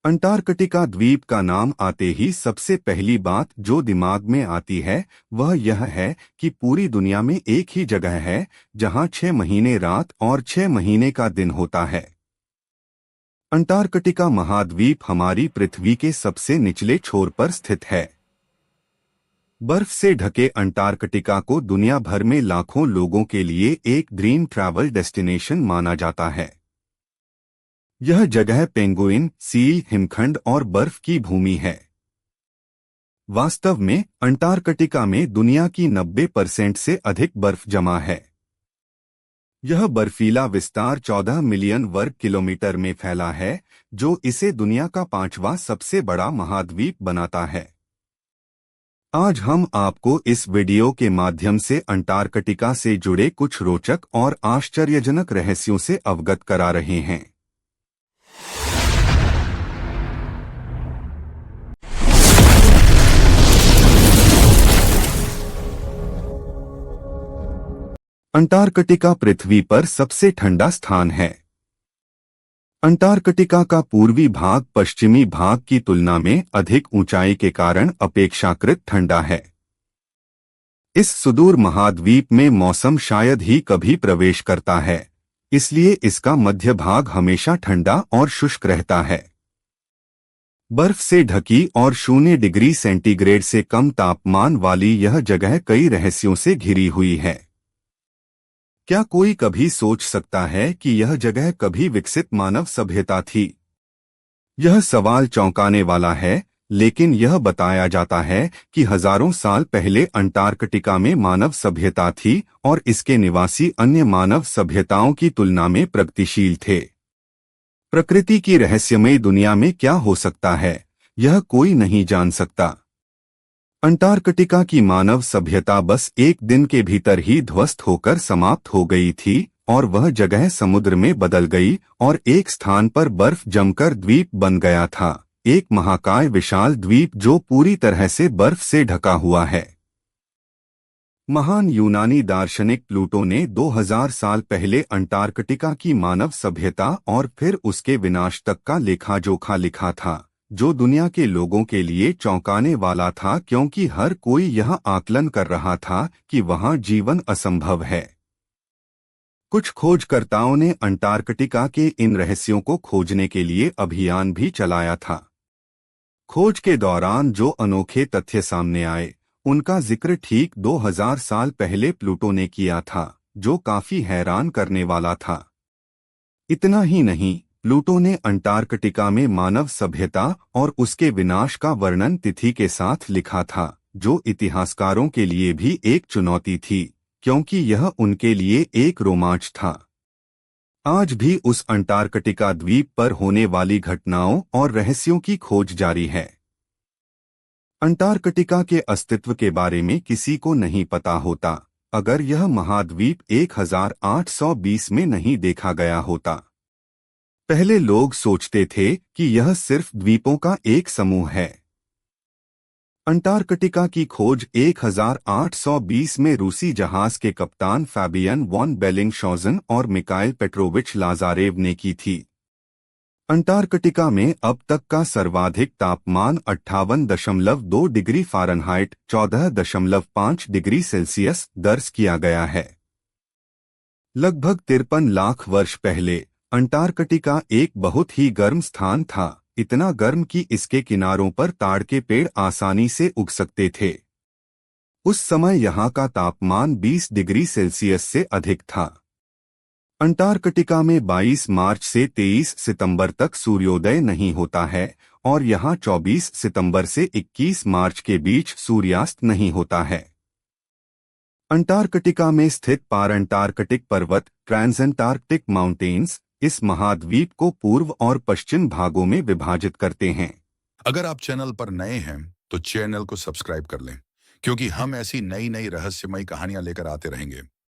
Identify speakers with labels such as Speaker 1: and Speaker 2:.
Speaker 1: Antarctica द्वीप का नाम आते ही सबसे पहली बात जो दिमाग में आती है वह यह है कि पूरी दुनिया में एक ही जगह है जहां 6 महीने रात और 6 महीने का दिन होता है। अंटार्कटिका महाद्वीप हमारी पृथ्वी के सबसे निचले छोर पर स्थित है। बर्फ से ढके अंटार्कटिका को दुनिया भर में लाखों लोगों के लिए एक ड्रीम ट्रैवल डेस्टिनेशन माना जाता है। यह जगह पेंगुइन, सील, हिमखंड और बर्फ की भूमि है। वास्तव में अंटार्कटिका में दुनिया की 90% से अधिक बर्फ जमा है। यह बर्फीला विस्तार 14 मिलियन वर्ग किलोमीटर में फैला है, जो इसे दुनिया का 5वां सबसे बड़ा महाद्वीप बनाता है। आज हम आपको इस वीडियो के माध्यम से अंटार्कटिका से जुड़े कुछ रोचक और आश्चर्यजनक रहस्यों से अवगत करा रहे हैं। अंटार्कटिका पृथ्वी पर सबसे ठंडा स्थान है। अंटार्कटिका का पूर्वी भाग पश्चिमी भाग की तुलना में अधिक ऊंचाई के कारण अपेक्षाकृत ठंडा है। इस सुदूर महाद्वीप में मौसम शायद ही कभी प्रवेश करता है, इसलिए इसका मध्य भाग हमेशा ठंडा और शुष्क रहता है। बर्फ से ढकी और 0 डिग्री सेंटीग्रेड से कम तापमान वाली यह जगह कई रहस्यों से घिरी हुई है। क्या कोई कभी सोच सकता है कि यह जगह कभी विकसित मानव सभ्यता थी? यह सवाल चौंकाने वाला है, लेकिन यह बताया जाता है कि हजारों साल पहले अंटार्कटिका में मानव सभ्यता थी और इसके निवासी अन्य मानव सभ्यताओं की तुलना में प्रगतिशील थे। प्रकृति की रहस्यमयी दुनिया में क्या हो सकता है, यह कोई नहीं जान सकता। अंटार्कटिका की मानव सभ्यता बस एक दिन के भीतर ही ध्वस्त होकर समाप्त हो गई थी और वह जगह समुद्र में बदल गई और एक स्थान पर बर्फ जमकर द्वीप बन गया था, एक महाकाय विशाल द्वीप जो पूरी तरह से बर्फ से ढका हुआ है। महान यूनानी दार्शनिक प्लूटो ने 2000 साल पहले अंटार्कटिका की मानव सभ्यता और फिर उसके विनाश तक का लेखा-जोखा लिखा था, जो दुनिया के लोगों के लिए चौंकाने वाला था क्योंकि हर कोई यह आकलन कर रहा था कि वहां जीवन असंभव है। कुछ खोजकर्ताओं ने अंटार्कटिका के इन रहस्यों को खोजने के लिए अभियान भी चलाया था। खोज के दौरान जो अनोखे तथ्य सामने आए, उनका जिक्र ठीक 2000 साल पहले प्लूटो ने किया था, जो काफी हैरान करने वाला था। इतना ही नहीं, प्लूटो ने अंटार्कटिका में मानव सभ्यता और उसके विनाश का वर्णन तिथि के साथ लिखा था, जो इतिहासकारों के लिए भी एक चुनौती थी, क्योंकि यह उनके लिए एक रोमांच था। आज भी उस अंटार्कटिका द्वीप पर होने वाली घटनाओं और रहस्यों की खोज जारी है। अंटार्कटिका के अस्तित्व के बारे में किसी को नहीं पता होता अगर यह महाद्वीप 1820 में नहीं देखा गया होता। पहले लोग सोचते थे कि यह सिर्फ द्वीपों का एक समूह है। अंटार्कटिका की खोज 1820 में रूसी जहाज के कप्तान फैबियन वॉन बेलिंगशॉज़न और मिकाइल पेट्रोविच लाजारेव ने की थी। अंटार्कटिका में अब तक का सर्वाधिक तापमान 58.2 डिग्री फ़ारेनहाइट 14.5 डिग्री सेल्सियस दर्ज किया गया है। लगभग 53 लाख वर्ष पहले अंटार्कटिका एक बहुत ही गर्म स्थान था, इतना गर्म कि इसके किनारों पर ताड़ के पेड़ आसानी से उग सकते थे। उस समय यहाँ का तापमान 20 डिग्री सेल्सियस से अधिक था। अंटार्कटिका में 22 मार्च से 23 सितंबर तक सूर्योदय नहीं होता है और यहाँ 24 सितंबर से 21 मार्च के बीच सूर्यास्त नहीं होता है। अंटार्कटिका में स्थित पारअंटार्कटिक पर्वत ट्रांसअंटार्कटिक माउंटेन्स इस महाद्वीप को पूर्व और पश्चिम भागों में विभाजित करते हैं।
Speaker 2: अगर आप चैनल पर नए हैं तो चैनल को सब्सक्राइब कर लें, क्योंकि हम ऐसी नई नई रहस्यमयी कहानियां लेकर आते रहेंगे।